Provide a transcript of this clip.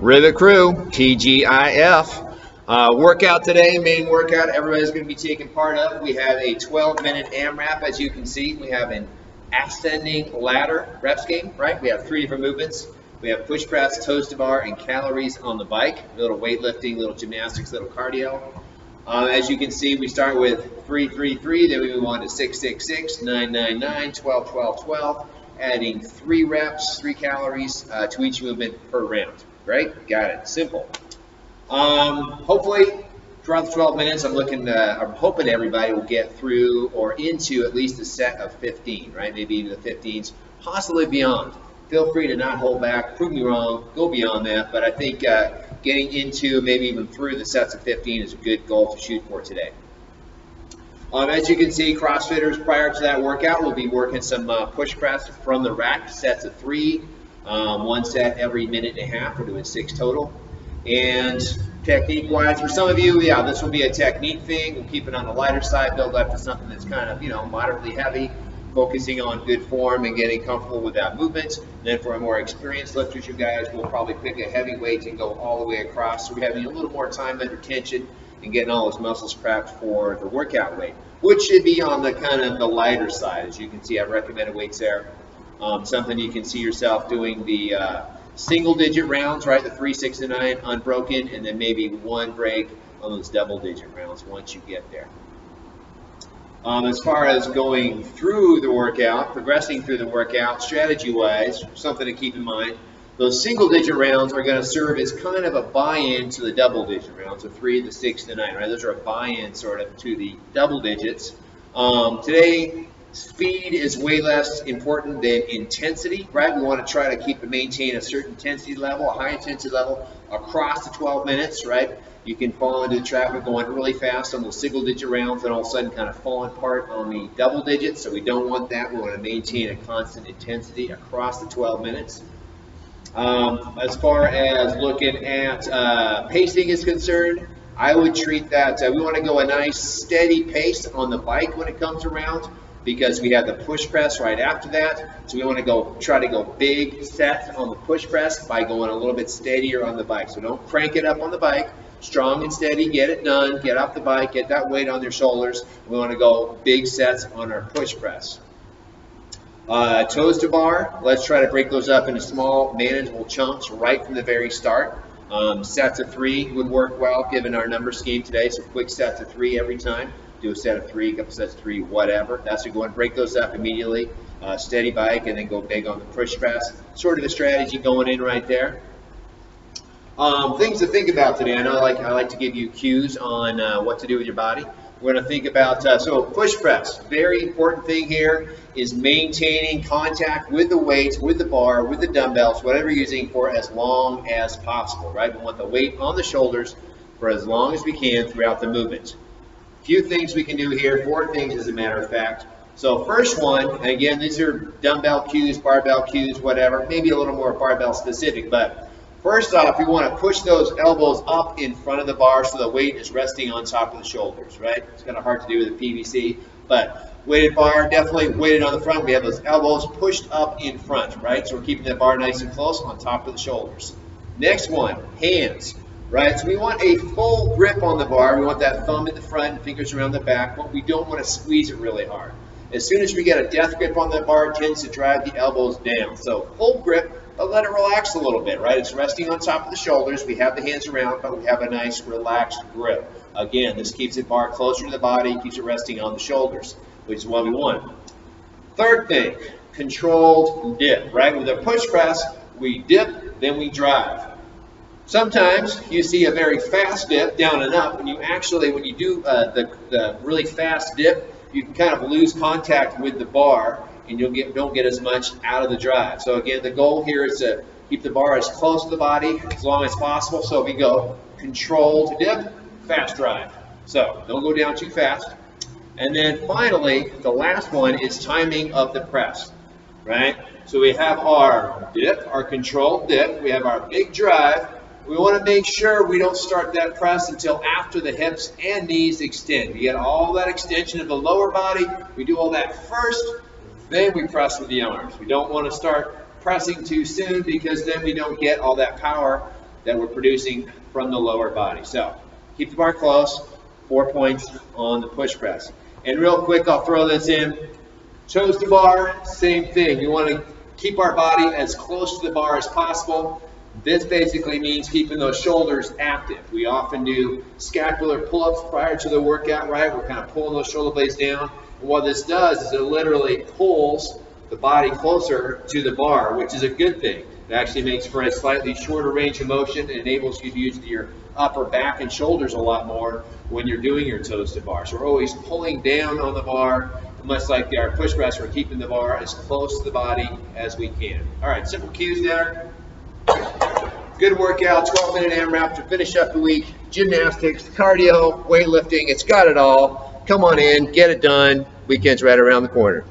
Rivet Crew, TGIF. Workout today, main workout everybody's going to be taking part of. We have a 12-minute AMRAP, as you can see. We have an ascending ladder rep scheme, right? We have 3 different movements. We have push press, toes to bar, and calories on the bike. A little weightlifting, little gymnastics, little cardio. As you can see, we start with 3, 3, 3, then we move on to 6, 6, 6, 9, 9, 9, 12, 12, 12, adding 3 reps, 3 calories to each movement per round. Right? Got it. Simple. Hopefully, throughout the 12 minutes, I'm hoping everybody will get through or into at least a set of 15, right? Maybe even the 15s, possibly beyond. Feel free to not hold back, prove me wrong, go beyond that, but I think getting into maybe even through the sets of 15 is a good goal to shoot for today. As you can see, CrossFitters, prior to that workout, will be working some push press from the rack, sets of 3. 1 set every minute and a half. We're doing 6 total. And technique-wise, for some of you, yeah, this will be a technique thing. We'll keep it on the lighter side, build up to something that's kind of, moderately heavy, focusing on good form and getting comfortable with that movement. And then for our more experienced lifters, you guys will probably pick a heavy weight and go all the way across. So we're having a little more time under tension and getting all those muscles prepped for the workout weight, which should be on the kind of the lighter side. As you can see, I've recommended weights there. Something you can see yourself doing the single-digit rounds, right? The 3, 6, and 9 unbroken, and then maybe 1 break on those double-digit rounds once you get there. As far as going through the workout, progressing through the workout, strategy-wise, something to keep in mind, those single-digit rounds are going to serve as kind of a buy-in to the double-digit rounds, the 3, the 6, the 9, right? Those are a buy-in sort of to the double digits. Today, speed is way less important than intensity, right? We want to try to maintain a certain intensity level, a high intensity level across the 12 minutes, right? You can fall into the trap of going really fast on those single digit rounds and all of a sudden kind of fall apart on the double digits. So we don't want that. We want to maintain a constant intensity across the 12 minutes. As far as looking at pacing is concerned, I would treat that, we want to go a nice steady pace on the bike when it comes around, because we have the push press right after that. So we want to try to go big sets on the push press by going a little bit steadier on the bike. So don't crank it up on the bike. Strong and steady, get it done, get off the bike, get that weight on your shoulders. We want to go big sets on our push press. Toes to bar, let's try to break those up into small, manageable chunks right from the very start. Sets of 3 would work well given our number scheme today. So quick sets of 3 every time. Do a set of 3, a couple sets of 3, whatever. That's to go and break those up immediately. Steady bike and then go big on the push press. Sort of a strategy going in right there. Things to think about today. I know I like to give you cues on what to do with your body. We're going to think about, so push press. Very important thing here is maintaining contact with the weights, with the bar, with the dumbbells, whatever you're using for as long as possible, right? We want the weight on the shoulders for as long as we can throughout the movement. Few things we can do here, 4 things as a matter of fact. So first one, and again, these are dumbbell cues, barbell cues, whatever, maybe a little more barbell specific, but first off, we want to push those elbows up in front of the bar so the weight is resting on top of the shoulders, right? It's kind of hard to do with a PVC, but weighted bar, definitely weighted on the front. We have those elbows pushed up in front, right? So we're keeping that bar nice and close on top of the shoulders. Next one, hands. Right, so we want a full grip on the bar. We want that thumb in the front and fingers around the back, but we don't want to squeeze it really hard. As soon as we get a death grip on the bar, it tends to drive the elbows down. So full grip, but let it relax a little bit, right? It's resting on top of the shoulders. We have the hands around, but we have a nice relaxed grip. Again, this keeps the bar closer to the body, keeps it resting on the shoulders, which is what we want. Third thing, controlled dip, right? With a push press, we dip, then we drive. Sometimes you see a very fast dip down and up, and when you do the really fast dip, you can kind of lose contact with the bar, and don't get as much out of the drive. So again, the goal here is to keep the bar as close to the body as long as possible. So we go controlled dip, fast drive. So don't go down too fast. And then finally, the last one is timing of the press, right? So we have our dip, our controlled dip. We have our big drive. We want to make sure we don't start that press until after the hips and knees extend. We get all that extension of the lower body. We do all that first, then we press with the arms. We don't want to start pressing too soon because then we don't get all that power that we're producing from the lower body. So keep the bar close, 4 points on the push press. And real quick, I'll throw this in. Toes to bar, same thing. We want to keep our body as close to the bar as possible. This basically means keeping those shoulders active. We often do scapular pull-ups prior to the workout, right? We're kind of pulling those shoulder blades down. And what this does is it literally pulls the body closer to the bar, which is a good thing. It actually makes for a slightly shorter range of motion and enables you to use your upper back and shoulders a lot more when you're doing your toes to bar. So we're always pulling down on the bar, much like our push press, we're keeping the bar as close to the body as we can. All right, simple cues there. Good workout, 12-minute AMRAP to finish up the week. Gymnastics, cardio, weightlifting, it's got it all. Come on in, get it done. Weekend's right around the corner.